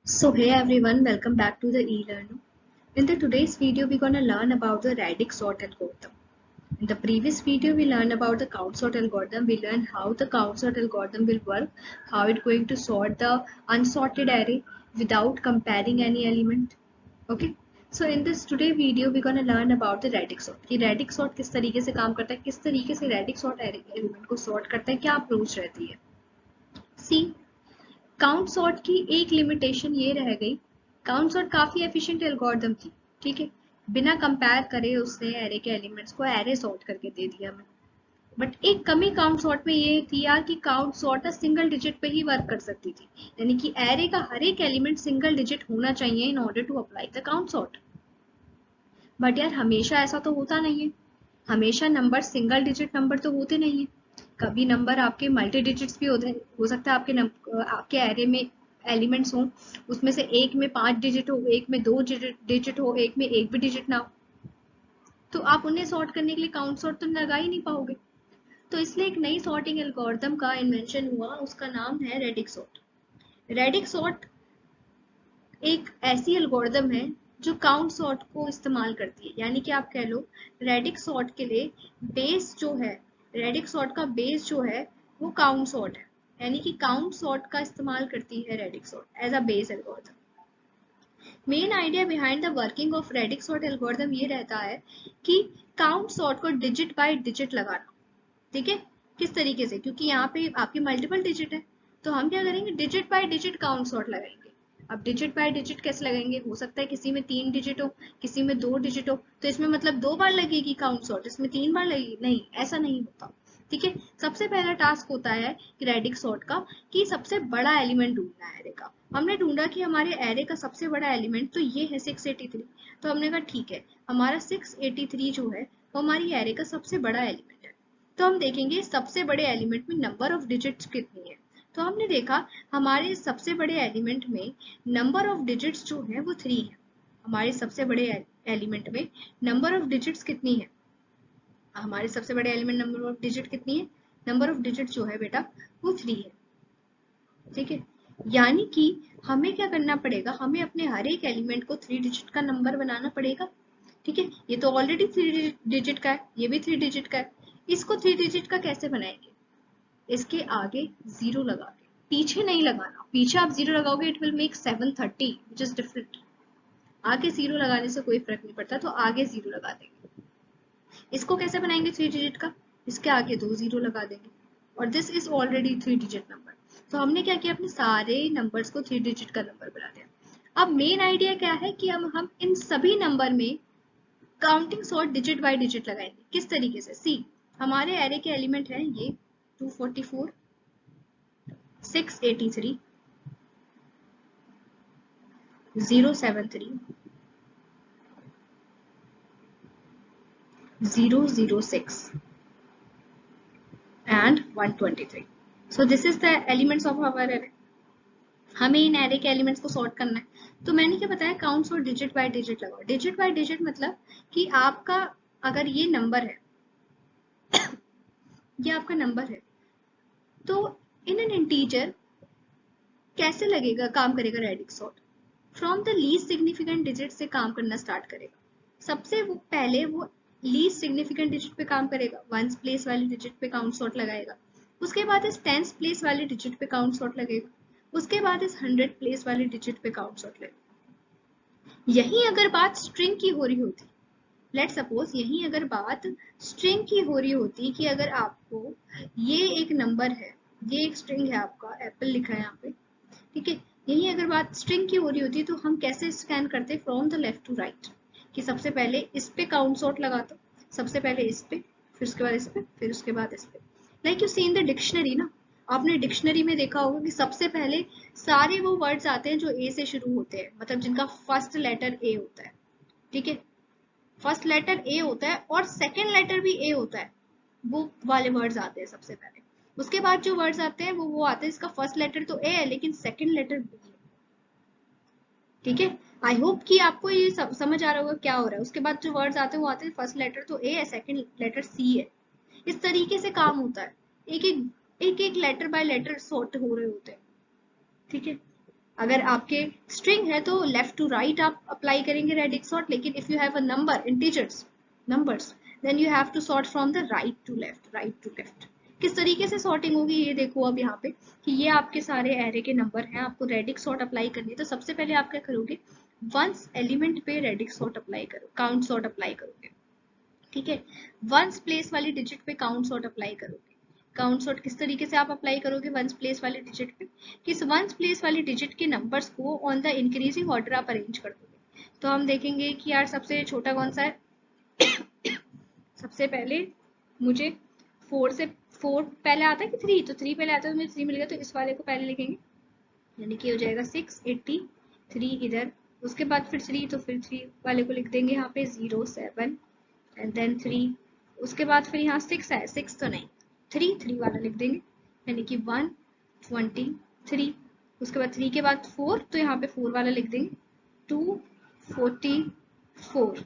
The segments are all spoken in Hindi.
So hey everyone, welcome back to the e-learning. In the today's video, we're gonna learn about the radix sort algorithm. In the previous video, we learned about the count sort algorithm. We learned how the count sort algorithm will work, how it's going to sort the unsorted array without comparing any element. Okay. So in this today video, we're gonna learn about the radix sort. कि radix sort किस तरीके से काम करता है, किस तरीके से radix sort एलिमेंट को सॉर्ट करता है, क्या अप्रोच रहती है. See, काउंट सॉर्ट की एक लिमिटेशन ये रह गई. काउंट सॉर्ट काफी एफिशिएंट एल्गोरिथम थी, ठीक है, बिना कंपेयर करे उसने एरे के एलिमेंट्स को एरे सॉर्ट करके दे दिया हमें. बट एक कमी काउंट सॉर्ट में ये थी यार कि काउंट सॉर्ट सिंगल डिजिट पे ही वर्क कर सकती थी, यानी कि एरे का हर एक एलिमेंट सिंगल डिजिट होना चाहिए in order to apply the count sort. But यार हमेशा ऐसा तो होता नहीं है, हमेशा नंबर सिंगल डिजिट नंबर तो होते नहीं है. कभी नंबर आपके मल्टी डिजिट्स भी हो सकता है. आपके एरे में एलिमेंट्स हो, उसमें से एक में 5 डिजिट हो, एक में 2 डिजिट हो, एक में एक भी डिजिट ना हो, तो आप उन्हें सॉर्ट करने के लिए काउंट सॉर्ट तो लगा ही नहीं पाओगे. तो इसलिए एक नई सॉर्टिंग एल्गोरिथम का इन्वेंशन हुआ, उसका नाम है रेडिक्स सॉर्ट. रेडिक्स सॉर्ट एक ऐसी एल्गोरिथम है जो काउंट सॉर्ट को इस्तेमाल करती है, यानी कि आप कह लो रेडिक्स सॉर्ट के लिए बेस जो है, रेडिक्स सॉर्ट का बेस जो है वो काउंट सॉर्ट है, यानी कि काउंट सॉर्ट का इस्तेमाल करती है radix sort as a base algorithm. Main idea behind the working of radix sort algorithm ये रहता है कि काउंट सॉर्ट को डिजिट बाय डिजिट लगाना. ठीक है, किस तरीके से, क्योंकि यहाँ पे आपके मल्टीपल डिजिट है, तो हम क्या करेंगे, digit by digit count sort लगाएंगे. अब डिजिट बाय डिजिट कैसे लगाएंगे, हो सकता है किसी में 3 डिजिट हो, किसी में 2 डिजिट हो, तो इसमें मतलब 2 बार लगेगी काउंट सॉर्ट, इसमें 3 बार लगेगी, नहीं ऐसा नहीं होता. ठीक है, सबसे पहला टास्क होता है रेडिक्स सॉर्ट का कि सबसे बड़ा एलिमेंट ढूंढना है एरे का. हमने ढूंढा कि हमारे एरे का सबसे बड़ा एलिमेंट तो ये है 683, तो हमने कहा ठीक है, हमारा 683 जो है वो हमारी एरे का सबसे बड़ा एलिमेंट है. तो हम देखेंगे सबसे बड़े एलिमेंट में नंबर ऑफ डिजिट्स कितनी है. तो हमने देखा हमारे सबसे बड़े एलिमेंट में नंबर ऑफ डिजिट्स जो है वो 3 है. हमारे सबसे बड़े एलिमेंट में नंबर ऑफ डिजिट्स कितनी है, हमारे सबसे बड़े एलिमेंट नंबर ऑफ डिजिट कितनी है, नंबर ऑफ डिजिट जो है बेटा वो 3 है. ठीक है, यानी कि हमें क्या करना पड़ेगा, हमें अपने हर एक एलिमेंट को 3 डिजिट का नंबर बनाना पड़ेगा. ठीक है, ये तो ऑलरेडी 3 डिजिट का है, ये भी 3 डिजिट का है. इसको 3 डिजिट का कैसे बनाएंगे, इसके आगे 0 लगा के, पीछे नहीं लगाना, पीछे आप 0 लगाओगे it will make 730 which is different. आगे 0 लगाने से कोई फर्क नहीं पड़ता, तो आगे 0 लगा देंगे. इसको कैसे बनाएंगे 3 डिजिट का, इसके आगे 2 0 लगा देंगे, और this is already 3 digit number. तो हमने क्या किया, अपने सारे नंबर्स को 3 डिजिट का नंबर बना दिया. अब मेन आइडिया क्या है कि हम इन सभी नंबर में counting sort digit by digit लगाएंगे. किस तरीके से, सी हमारे एरे के एलिमेंट हैं ये 244, 683, 073, 006 and 123. So this is the elements of our array. हमें इन एरे के एलिमेंट्स को सॉर्ट करना है. तो मैंने क्या बताया, काउंट्स और डिजिट बाय डिजिट लगाओ. डिजिट बाय डिजिट मतलब कि आपका अगर ये नंबर है ये आपका नंबर है, तो इन एन इंटीजर कैसे लगेगा, काम करेगा radix sort, from the least significant digit से काम करना स्टार्ट करेगा. सबसे वो पहले वो लीस्ट सिग्निफिकेंट डिजिट पे काम करेगा, वंस प्लेस वाली डिजिट पे काउंट सॉर्ट लगाएगा. उसके बाद इस टेंस प्लेस वाली डिजिट पे काउंट सॉर्ट लगेगा. उसके बाद इस 100 प्लेस वाली डिजिट पे काउंट सॉर्ट लगेगा. यही अगर बात स्ट्रिंग की हो रही होती, लेट सपोज यही अगर बात स्ट्रिंग की हो रही होती कि अगर आपको ये एक नंबर है, ये एक स्ट्रिंग है, आपका एप्पल लिखा है यहाँ पे, ठीक है, यही अगर बात स्ट्रिंग की हो रही होती तो हम कैसे स्कैन करते, from the left to right, कि सबसे पहले इस पे काउंट सॉर्ट लगाता, सबसे पहले इस पे, फिर उसके बाद इस पे, फिर उसके बाद इस पे. Like you see in the dictionary ना, आपने डिक्शनरी में देखा होगा कि सबसे पहले सारे वो वर्ड्स आते हैं जो ए से शुरू होते हैं, मतलब जिनका फर्स्ट लेटर ए होता है. ठीक है, फर्स्ट लेटर ए होता है और सेकेंड लेटर भी ए होता है, वो वाले वर्ड्स आते हैं सबसे पहले. उसके बाद जो वर्ड्स आते हैं वो आते हैं इसका फर्स्ट लेटर तो ए है लेकिन सेकेंड लेटर बी है. ठीक है, आई होप कि आपको ये समझ आ रहा होगा क्या हो रहा है. उसके बाद जो वर्ड्स आते हैं वो आते हैं फर्स्ट लेटर तो ए है, सेकेंड लेटर सी है. इस तरीके से काम होता है, एक एक लेटर बाय लेटर सॉर्ट हो रहे होते हैं. ठीक है, अगर आपके स्ट्रिंग है तो लेफ्ट टू राइट आप अप्लाई करेंगे रेडिक्स सॉर्ट, लेकिन if you have a number integers numbers then you have to sort from the right to left. किस तरीके से सॉर्टिंग होगी ये देखो अब यहाँ पे कि ये आपके सारे एरे के नंबर हैं, आपको रेडिक्स सॉर्ट अप्लाई करनी है। तो सबसे पहले आप क्या करोगे, वंस एलिमेंट पे रेडिक्स सॉर्ट अप्लाई करो, काउंट सॉर्ट अप्लाई करोगे, ठीक है। वंस प्लेस वाली डिजिट पे काउंट सॉर्ट अप्लाई करोगे। काउंट सॉर्ट किस तरीके से आप अप्लाई करोगे वंस प्लेस वाली डिजिट पे, किस वंस प्लेस वाली डिजिट के नंबर्स को ऑन द इंक्रीजिंग ऑर्डर आप अरेंज कर दोगे। तो हम देखेंगे कि यार सबसे छोटा कौन सा है। सबसे पहले मुझे 4 से 4 पहले आता है कि 3, तो 3 पहले आता है, तो मुझे 3 मिल गया, तो इस वाले को पहले लिखेंगे, यानी कि हो जाएगा 683 इधर। उसके बाद फिर 3, तो फिर 3 वाले को लिख देंगे यहाँ पे 0 7 एंड देन 3। उसके बाद फिर यहाँ 6 है, 6 तो नहीं, 3 वाला लिख देंगे, यानी कि 123। उसके बाद 3 के बाद 4, तो यहाँ पे 4 वाला लिख देंगे 244।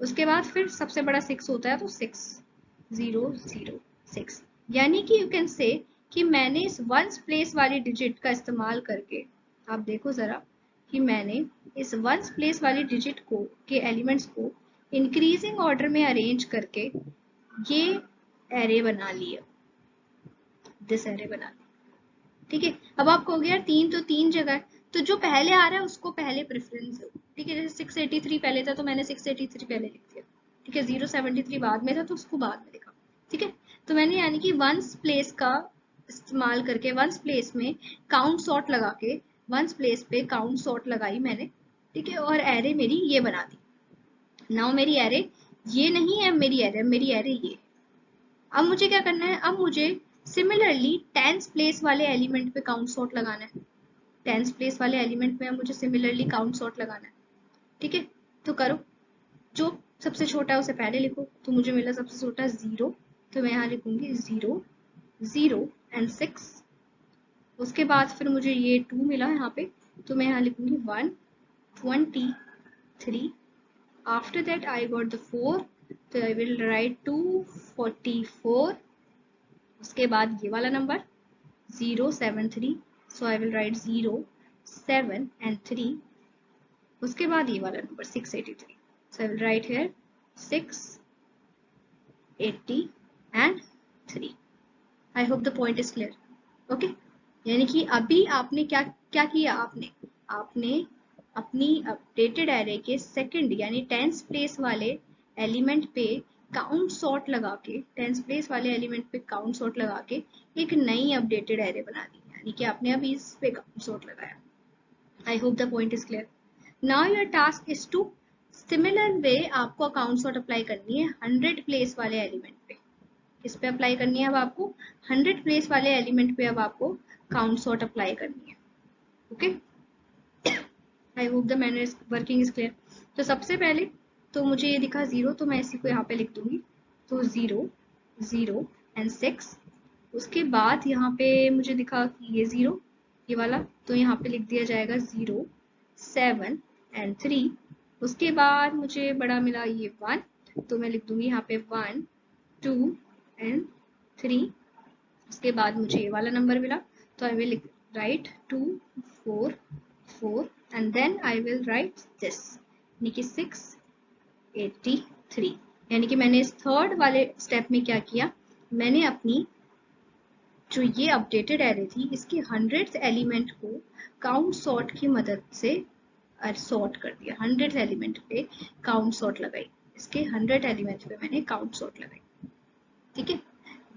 उसके बाद फिर सबसे बड़ा 6 होता है, तो 6006, यानी कि यू कैन से कि मैंने इस वंस प्लेस वाली डिजिट का इस्तेमाल करके, आप देखो जरा कि मैंने इस वंस प्लेस वाली डिजिट को के एलिमेंट्स को इंक्रीजिंग ऑर्डर में अरेंज करके ये एरे बना लिया, दिस एरे बना लिया, ठीक है। अब आप कहोगे यार 3 तो 3 जगह है, तो जो पहले आ रहा है उसको पहले प्रेफरेंस दो, ठीक है। जैसे 683 पहले था तो मैंने 683 पहले लिख दिया, ठीक है। 073 बाद में था तो उसको बाद में लिखा, ठीक है। तो मैंने यानी कि वंस प्लेस का इस्तेमाल करके वंस प्लेस में काउंट सॉर्ट लगा के वंस प्लेस पे काउंट सॉर्ट लगाई मैंने, ठीक है, और एरे मेरी ये बना दी। नाउ मेरी एरे ये नहीं है, मेरी एरे ये। अब मुझे क्या करना है, अब मुझे सिमिलरली टेंस प्लेस वाले एलिमेंट पे काउंट सॉर्ट लगाना है। टेंस प्लेस वाले एलिमेंट में मुझे सिमिलरली काउंट सॉर्ट लगाना है, ठीक है। तो करो, जो सबसे छोटा है उसे पहले लिखो, तो मुझे मिला सबसे छोटा 0, तो मैं यहाँ लिखूंगी 0 0 एंड 6। उसके बाद फिर मुझे ये 2 मिला यहाँ पे, तो मैं यहाँ लिखूंगी 123। After that I got the 4, तो आई विल राइट 244। उसके बाद ये वाला number 073, so I will write 0 7 and 3। उसके बाद ये वाला number 683, so I will write here 680 and 3। I hope the point is clear, okay। यानी कि अभी आपने क्या क्या किया, आपने अपनी अपडेटेड एरे के सेकंड यानी टेंस प्लेस वाले एलिमेंट पे काउंट सॉर्ट लगा के, टेंस प्लेस वाले एलिमेंट पे काउंट सॉर्ट लगा के एक नई अपडेटेड एरे बना दी, यानी कि आपने अभी इस पे काउंट सॉर्ट लगाया। I hope the point is clear. Now your task is to similar way आपको काउंट सॉर्ट अप्लाई करनी है 100 प्लेस वाले एलिमेंट पे। किस पे अप्लाई करनी है, अब आपको 100 प्लेस वाले एलिमेंट पे अब आपको काउंट सॉर्ट अप्लाई करनी है, okay. I hope the manner is working is clear. तो सबसे पहले तो मुझे ये दिखा 0, तो मैं इसी को यहाँ पे लिख दूंगी, तो 0 0 एंड 6। उसके बाद यहाँ पे मुझे दिखा कि ये 0 ये वाला, तो यहाँ पे लिख दिया जाएगा 0 7 एंड 3। उसके बाद मुझे बड़ा मिला ये 1, तो मैं लिख दूंगी यहाँ पे 1 2 एंड 3। उसके बाद मुझे ये वाला नंबर मिला, तो I will write 2 4 4 and then I will write this, यानी कि 683। यानी कि मैंने इस थर्ड वाले स्टेप में क्या किया, मैंने अपनी जो ये अपडेटेड एरे थी इसके 100th एलिमेंट को काउंट सॉर्ट की मदद से सॉर्ट कर दिया। 100th एलिमेंट पे काउंट सॉर्ट लगाई, इसके 100 एलिमेंट पे मैंने काउंट सॉर्ट लगाई, ठीक है।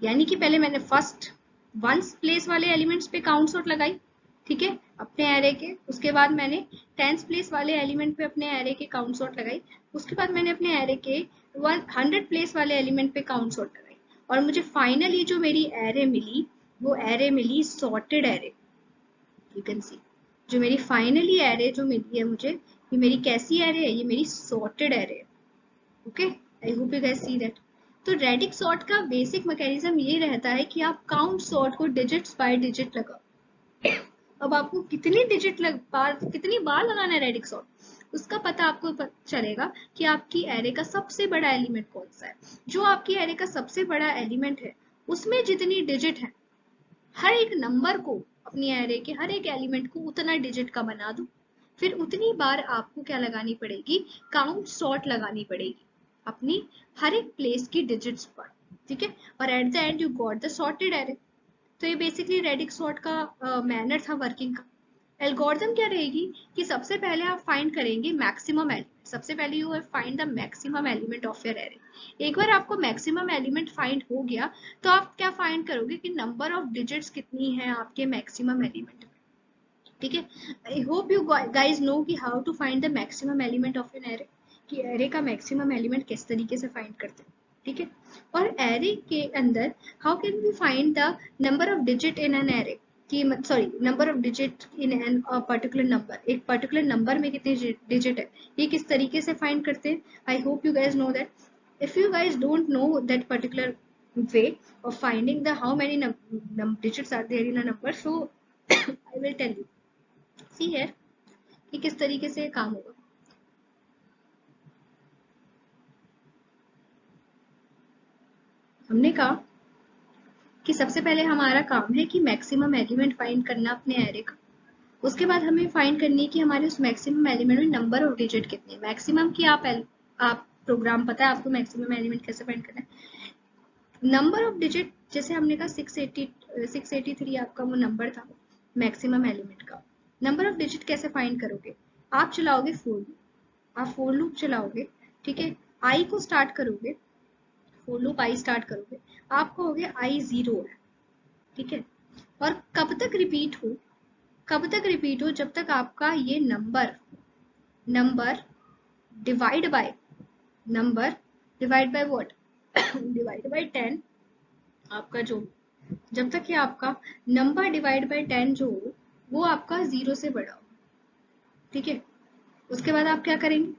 यानी कि पहले मैंने फर्स्ट वंस प्लेस वाले एलिमेंट्स पे काउंट सॉर्ट लगाई, ठीक है, अपने एरे के। उसके बाद मैंने टेंस प्लेस वाले एलिमेंट पे अपने एरे के काउंट सॉर्ट लगाई। उसके बाद मैंने अपने एरे के 100 प्लेस वाले एलिमेंट पे काउंट सॉर्ट लगाई, और मुझे फाइनली जो मेरी एरे मिली वो एरे मिली sorted array. You can see जो मेरी फाइनली एरे जो मिली है मुझे, ये मेरी कैसी एरे है, ये मेरी सॉर्टेड एरे है, okay. I hope you guys see that. तो रेडिक सॉर्ट का बेसिक मैकेनिज्म ये रहता है कि आप काउंट सॉर्ट को डिजिट्स बाय डिजिट लगाओ। अब आपको कितनी बार लगाना है रेडिक सॉर्ट, उसका पता आपको चलेगा कि आपकी एरे का सबसे बड़ा एलिमेंट कौन सा है। जो आपकी एरे का सबसे बड़ा एलिमेंट है उसमें जितनी डिजिट है, हर एक नंबर को अपनी एरे के हर एक एलिमेंट को उतना डिजिट का बना दूं, फिर उतनी बार आपको क्या लगानी पड़ेगी, काउंट सॉर्ट लगानी पड़ेगी अपनी हर एक प्लेस की डिजिट्स पर, ठीक है। और at the end you got the sorted array. तो ये बेसिकली रेडिक सॉर्ट का मैनर था वर्किंग का। एल्गोरिथम क्या रहेगी कि सबसे पहले आप फाइंड करेंगे मैक्सिमम एलिमेंट, सबसे पहले you find the maximum element of your array. एक बार आपको मैक्सिमम एलिमेंट फाइंड हो गया तो आप क्या फाइंड करोगे कि नंबर ऑफ डिजिट्स कितनी है आपके मैक्सिमम एलिमेंट में, ठीक है। I hope you guys know कि how to find the maximum element of an array, कि एरे का मैक्सिमम एलिमेंट किस तरीके से फाइंड करते हैं, ठीक है। और एरे के अंदर how can we find the number of digit in an array, कि sorry number of digit in an particular number, एक पर्टिकुलर नंबर में कितने डिजिट है, ये किस तरीके से फाइंड करते हैं। आई hope you guys know that. If you guys don't know that particular way of finding the how many digits are there in a number, so I will tell you, see here कि किस तरीके से काम होगा। हमने कहा कि सबसे पहले हमारा काम है कि मैक्सिमम एलिमेंट फाइंड करना अपने एरे का, उसके बाद हमें फाइंड करनी है कि हमारे उस मैक्सिमम एलिमेंट में नंबर ऑफ डिजिट कितने, मैक्सिमम की आप प्रोग्राम पता है आपको मैक्सिमम एलिमेंट कैसे फाइंड करना है। नंबर ऑफ डिजिट जैसे हमने कहा 683 आपका वो नंबर था मैक्सिमम एलिमेंट का। नंबर ऑफ डिजिट कैसे फाइंड करोगे, आप चलाओगे फोर लूप, आप फोर लूप चलाओगे, ठीक है। आई को स्टार्ट करोगे, फोर लूप आई स्टार्ट करोगे, आप कहोगे आई 0 है, ठीक है। और कब तक रिपीट हो, कब तक रिपीट हो, जब तक आपका ये number divide by what divide by 10 आपका जो, जब तक ये आपका नंबर डिवाइड बाय 10 जो हो वो आपका 0 से बड़ा हो, ठीक है। उसके बाद आप क्या करेंगे,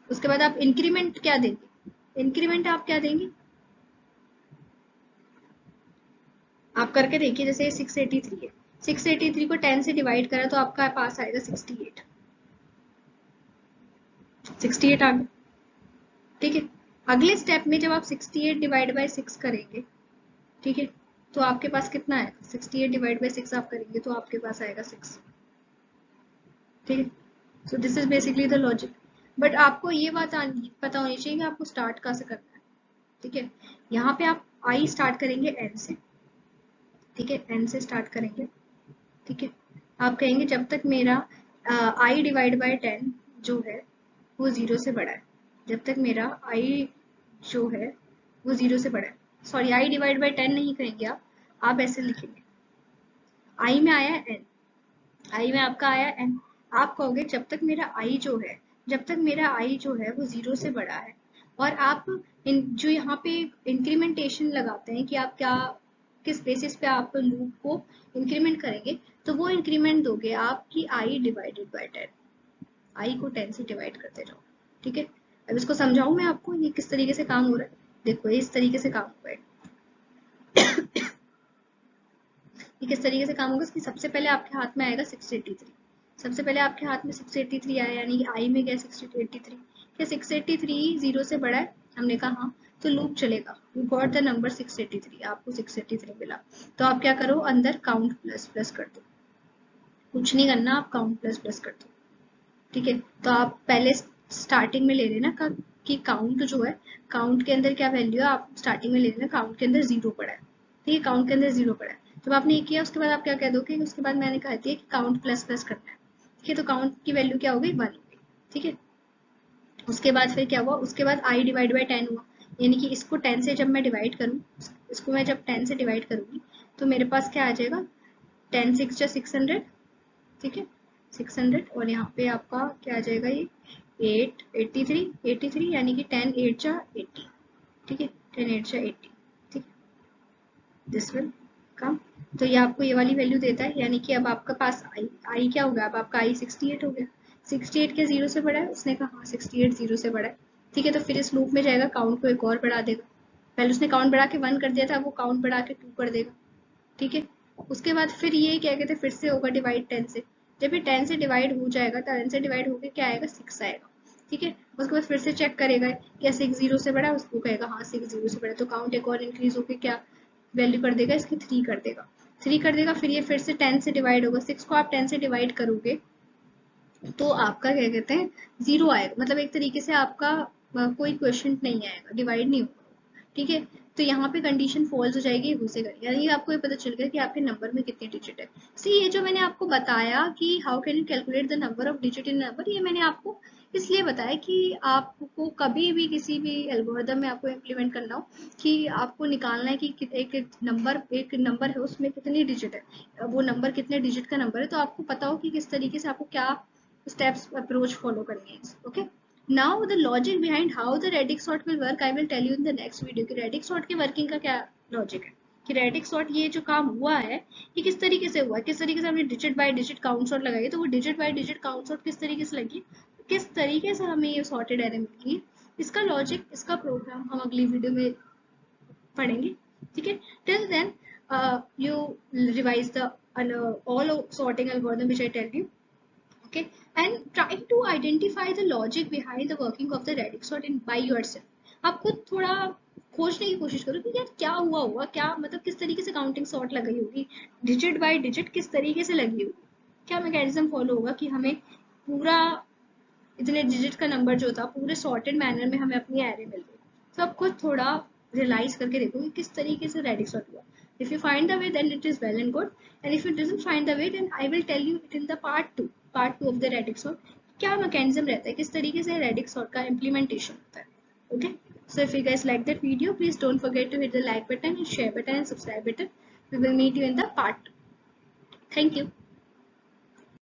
उसके बाद आप इंक्रीमेंट क्या देंगे, इंक्रीमेंट आप क्या देंगे, आप करके देखिए। जैसे 683 है, 683 को 10 से डिवाइड करा तो आपका पास आएगा 68 आ गया, ठीक है। अगले स्टेप में जब आप 68 डिवाइड बाय 6 करेंगे, ठीक है, तो आपके पास कितना है, 68 डिवाइड बाय 6 आप करेंगे तो आपके पास आएगा 6, ठीक है। So this is basically the logic. But आपको ये बात पता होनी चाहिए कि आपको स्टार्ट कहाँ से करना है, ठीक है। यहाँ पे आप आई स्टार्ट करेंगे एन से, ठीक है, एन से स्टार्ट करेंगे, ठीक है। आप कहेंगे जब तक मेरा आई डिवाइड बाय 10 जो है वो 0 से बड़ा है, जब तक मेरा आई जो है वो 0 से बड़ा है, सॉरी आई डिवाइड बाय 10 नहीं कहेंगे आप ऐसे लिखेंगे, आई में आया एन, आई में आपका आया एन, आप कहोगे जब तक मेरा आई जो है, जब तक मेरा आई जो है वो 0 से बड़ा है। और आप जो यहाँ पे इंक्रीमेंटेशन लगाते हैं कि आप क्या किस बेसिस पे आप लूप को इंक्रीमेंट करेंगे, तो वो इंक्रीमेंट दोगे आपकी आई डिवाइडेड बाय 10, आई को 10 से डिवाइड करते जाओ, ठीक है। अब इसको समझाऊं मैं आपको ये किस तरीके से काम हो रहा है, देखो इस तरीके से काम हो रहा है। ये किस तरीके से काम होगा कि सबसे पहले आपके हाथ में आएगा 683, सबसे पहले आपके हाथ में 683 आया, यानी कि आई में गया 683, क्या 683 0 से बड़ा है, हमने कहा हाँ, तो लूप चलेगा, यू गॉट द नंबर 683, आपको 683 मिला, तो आप क्या करो अंदर काउंट प्लस प्लस कर दो, कुछ नहीं करना, आप काउंट प्लस प्लस कर दो, ठीक है। तो आप पहले स्टार्टिंग में ले लेना कि काउंट जो है, काउंट के अंदर क्या वैल्यू है, आप स्टार्टिंग में ले लेना काउंट के अंदर 0 पड़ा है, ठीक है, काउंट के अंदर 0 पड़ा है। जब आपने ये किया उसके बाद आप क्या कह दोगे, उसके बाद मैंने कहा थी कि काउंट प्लस प्लस करना है, ठीक है। तो काउंट की वैल्यू क्या हो गई 1 हो गई, ठीक है। उसके बाद फिर क्या हुआ, उसके बाद आई डिवाइड बाई 10 हुआ, यानी कि इसको 10 से जब मैं डिवाइड करूँ, इसको मैं जब 10 से डिवाइड करूंगी तो मेरे पास क्या आ जाएगा, 10 6 जा 600, ठीक है, 600। और यहाँ पे आपका क्या आ जाएगा, ये 83 यानी कि 10 8 जा 80, ठीक है, 10 8 जा 80, ठीक है, दिस विल कम। तो ये आपको ये वाली वैल्यू देता है, यानी कि अब आपका पास आई क्या हो गया, अब आपका आई 68 हो गया, 68 के 0 से बड़ा है, उसने कहा हाँ 68 0 से बड़ा है, ठीक है। तो फिर इस लूप में जाएगा, काउंट को एक और बढ़ा देगा, पहले उसने काउंट बढ़ा के 1 कर दिया था, वो काउंट बढ़ा के 2 कर देगा, ठीक है। उसके बाद फिर ये क्या कहते हैं, फिर से होगा डिवाइड 10 से, जब ये 10 से डिवाइड हो जाएगा, 10 से डिवाइड होकर क्या आएगा 6 आएगा, ठीक है। उसके बाद फिर से चेक करेगा क्या 6 0 से बड़ा है, उसको कहेगा हाँ 6 0 से बड़ा है, तो काउंट एक और इंक्रीज होकर क्या वैल्यू कर देगा, इसकी 3 कर देगा, 3 कर देगा, फिर ये फिर से 10 से डिवाइड होगा, 6 को आप 10 से डिवाइड करोगे तो आपका क्या कहते हैं 0 आएगा, मतलब एक तरीके से आपका कोई क्वेश्चन नहीं आएगा, डिवाइड नहीं होगा, ठीक है। तो यहाँ पे कंडीशन फॉल्स हो जाएगी, घुसेगा, यानी आपको ये पता चल गया कि आपके नंबर में कितने डिजिट है। सी ये जो मैंने आपको बताया कि how can you calculate the number of digit in number, ये मैंने आपको इसलिए बताया कि आपको कभी भी किसी भी एल्गोरिथम में आपको इम्प्लीमेंट करना हो कि आपको निकालना है कि एक नंबर है उसमें कितनी डिजिट है, वो नंबर कितने डिजिट का नंबर है, तो आपको पता हो कि किस तरीके से आपको क्या steps approach follow करनी है। Okay, now the logic behind how the radix sort will work I will tell you in the next video कि radix sort की working का क्या logic है, कि radix sort ये जो काम हुआ है ये किस तरीके से हुआ है, किस तरीके से हमने digit by digit count sort लगाई, तो वो digit by digit count sort किस तरीके से लगी, किस तरीके से हमें ये sorted array मिली, इसका logic, इसका program हम अगली वीडियो में पढ़ेंगे, ठीक है। till then you revise the all sorting algorithm which I tell you, okay, and try to identify the logic behind the working of the radix sort in by yourself। आप खुद थोड़ा खोजने की कोशिश करो कि यार क्या हुआ होगा, क्या मतलब किस तरीके से काउंटिंग सॉर्ट लगाई होगी, डिजिट बाय डिजिट किस तरीके से लगी होगी, क्या मैकेनिज्म फॉलो होगा कि हमें पूरा इतने डिजिट का नंबर जो था पूरे सॉर्टेड मैनर में हमें अपनी एरे मिल गई। तो आप खुद थोड़ा रियलाइज करके देखो कि किस तरीके से रेडिक्स सॉर्ट हुआ। If you find the way, then it is well and good. And if you doesn't find the way, then I will tell you it in the part 2 of the radix sort, क्या मैकेनिज्म रहता है, किस तरीके से radix sort का इम्प्लीमेंटेशन होता है। Okay, so if you guys like that video, please don't forget to hit the like button and share button and subscribe button. We will meet you in the part 2. Thank you.